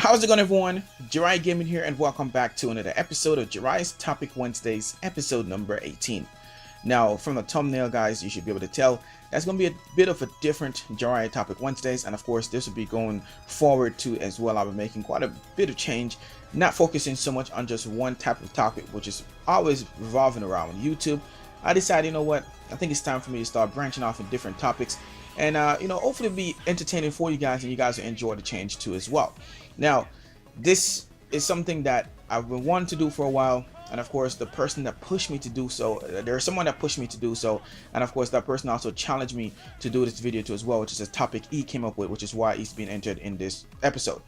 How's it going, everyone? Jiraiya Gaming here, and welcome back to another episode of Jiraiya's Topic Wednesdays, episode number 18. Now, from the thumbnail, guys, you should be able to tell that's going to be a bit of a different Jiraiya Topic Wednesdays, and of course, this will be going forward too as well. I'll be making quite a bit of change, not focusing so much on just one type of topic, which is always revolving around YouTube. I decided, you know what, I think it's time for me to start branching off in different topics, and hopefully be entertaining for you guys, and you guys will enjoy the change too as well. Now, this is something that I've been wanting to do for a while, and of course the person that pushed me to do so, there's someone that pushed me to do so, and of course that person also challenged me to do this video too as well, which is a topic he came up with, which is why he's been entered in this episode.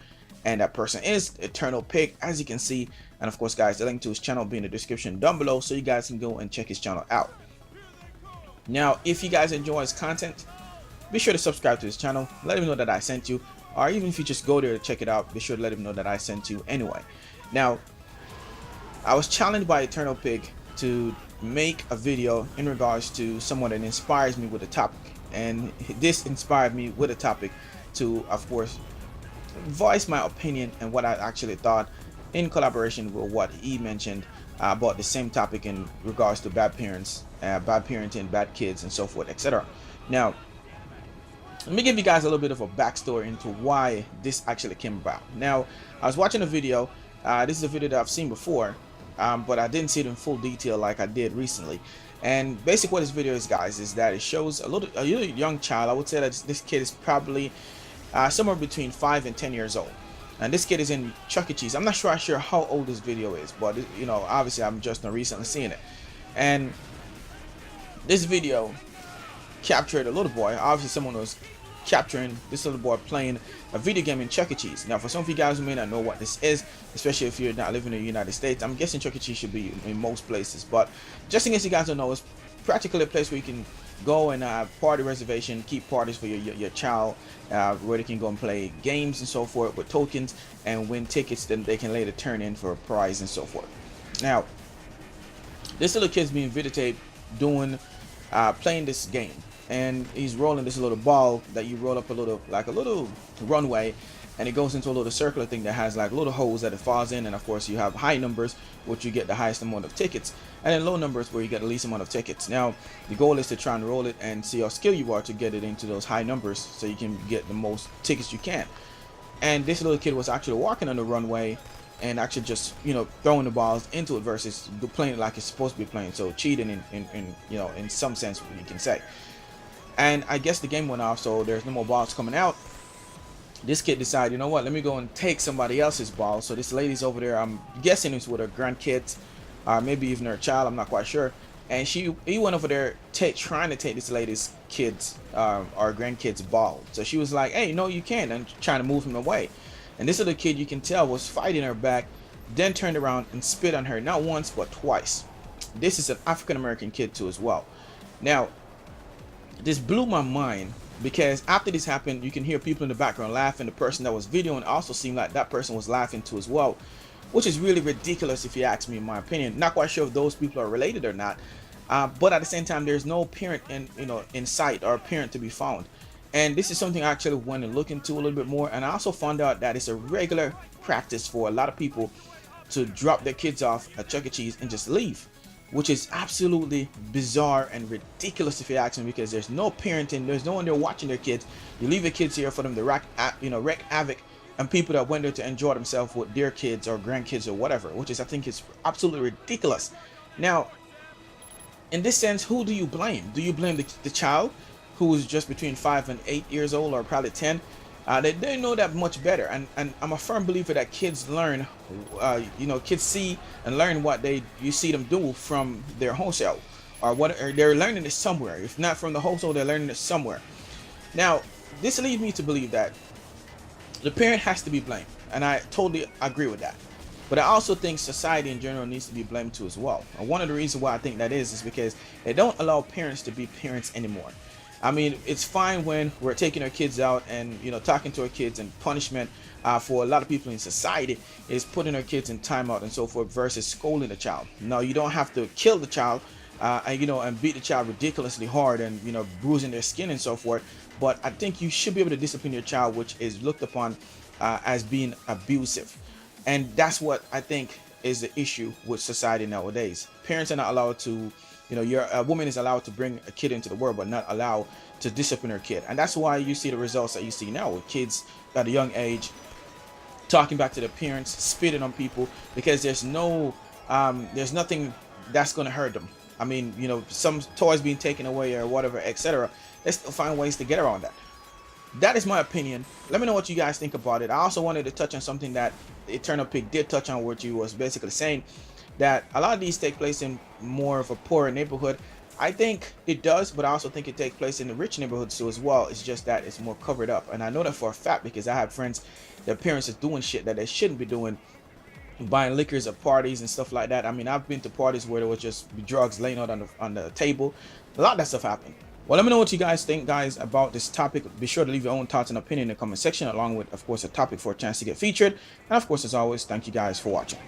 And that person is ETERNALPIG, as you can see, and of course, guys, the link to his channel will be in the description down below, so you guys can go and check his channel out. Now, if you guys enjoy his content, be sure to subscribe to his channel, let him know that I sent you, or even if you just go there to check it out, be sure to let him know that I sent you anyway. Now, I was challenged by ETERNALPIG to make a video in regards to someone that inspires me with a topic, and this inspired me with a topic to, of course, voice my opinion and what I actually thought in collaboration with what he mentioned about the same topic in regards to bad parents, bad parenting, bad kids, and so forth, etc. Now, let me give you guys a little bit of a backstory into why this actually came about. Now, I was watching a video. This is a video that I've seen before, but I didn't see it in full detail like I did recently. And basically what this video is, guys, is that it shows a young child. I would say that this kid is probably somewhere between 5 and 10 years old. And this kid is in Chuck E. Cheese. I'm not sure how old this video is, but obviously I'm just not recently seeing it. And this video captured a little boy. Obviously someone was capturing this little boy playing a video game in Chuck E. Cheese. Now, for some of you guys who may not know what this is, especially if you're not living in the United States, I'm guessing Chuck E. Cheese should be in most places, but just in case you guys don't know, it's practically a place where you can go and party reservation, keep parties for your child, where they can go and play games and so forth with tokens and win tickets that they can later turn in for a prize and so forth. Now, this little kid's being videotaped doing playing this game, and he's rolling this little ball that you roll up a little runway, and it goes into a little circular thing that has like little holes that it falls in, and of course you have high numbers, which you get the highest amount of tickets, and then low numbers where you get the least amount of tickets. Now, the goal is to try and roll it and see how skilled you are to get it into those high numbers so you can get the most tickets you can. And this little kid was actually walking on the runway and actually just throwing the balls into it versus playing it like it's supposed to be playing, so cheating in some sense, you can say. And I guess the game went off, so there's no more balls coming out. This kid decided, you know what, let me go and take somebody else's ball. So this lady's over there, I'm guessing it's with her grandkids, or maybe even her child, I'm not quite sure. And he went over there trying to take this lady's kids or grandkids' ball. So she was like, hey, no, you can't, and trying to move him away. And this little kid, you can tell, was fighting her back, then turned around and spit on her, not once but twice. This is an African American kid too as well. Now, this blew my mind, because after this happened, you can hear people in the background laughing. The person that was videoing also seemed like that person was laughing too as well, which is really ridiculous if you ask me, in my opinion. Not quite sure if those people are related or not, but at the same time, there's no parent in sight, or parent to be found. And this is something I actually want to look into a little bit more. And I also found out that it's a regular practice for a lot of people to drop their kids off at Chuck E. Cheese and just leave, which is absolutely bizarre and ridiculous if you ask me, because there's no parenting, there's no one there watching their kids. You leave your kids here for them to wreak havoc and people that went there to enjoy themselves with their kids or grandkids or whatever, which is, I think, is absolutely ridiculous. Now, in this sense, who do you blame? Do you blame the child, who is just between 5 and 8 years old, or probably 10? They know that much better, and I'm a firm believer that kids learn, kids see and learn what you see them do from their household, or they're learning it somewhere. If not from the household, they're learning it somewhere. Now, this leads me to believe that the parent has to be blamed, and I totally agree with that. But I also think society in general needs to be blamed too as well. And one of the reasons why I think that is because they don't allow parents to be parents anymore. I mean, it's fine when we're taking our kids out and talking to our kids, and punishment for a lot of people in society is putting our kids in timeout and so forth versus scolding the child. No, you don't have to kill the child and beat the child ridiculously hard and bruising their skin and so forth. But I think you should be able to discipline your child, which is looked upon as being abusive. And that's what I think is the issue with society nowadays. Parents are not allowed to, a woman is allowed to bring a kid into the world, but not allowed to discipline her kid. And that's why you see the results that you see now with kids at a young age talking back to their parents, spitting on people, because there's nothing that's going to hurt them. I mean, some toys being taken away or whatever, etc. They still find ways to get around that. That is my opinion. Let me know what you guys think about it. I also wanted to touch on something that Eternal Pig did touch on, which he was basically saying that a lot of these take place in more of a poorer neighborhood. I think it does, but I also think it takes place in the rich neighborhoods too as well. It's just that it's more covered up, and I know that for a fact because I have friends, their parents is doing shit that they shouldn't be doing, buying liquors at parties and stuff like that. I mean, I've been to parties where there was just drugs laying out on the table. A lot of that stuff happened. Well, let me know what you guys think, guys, about this topic. Be sure to leave your own thoughts and opinion in the comment section, along with, of course, a topic for a chance to get featured. And of course, as always, thank you guys for watching.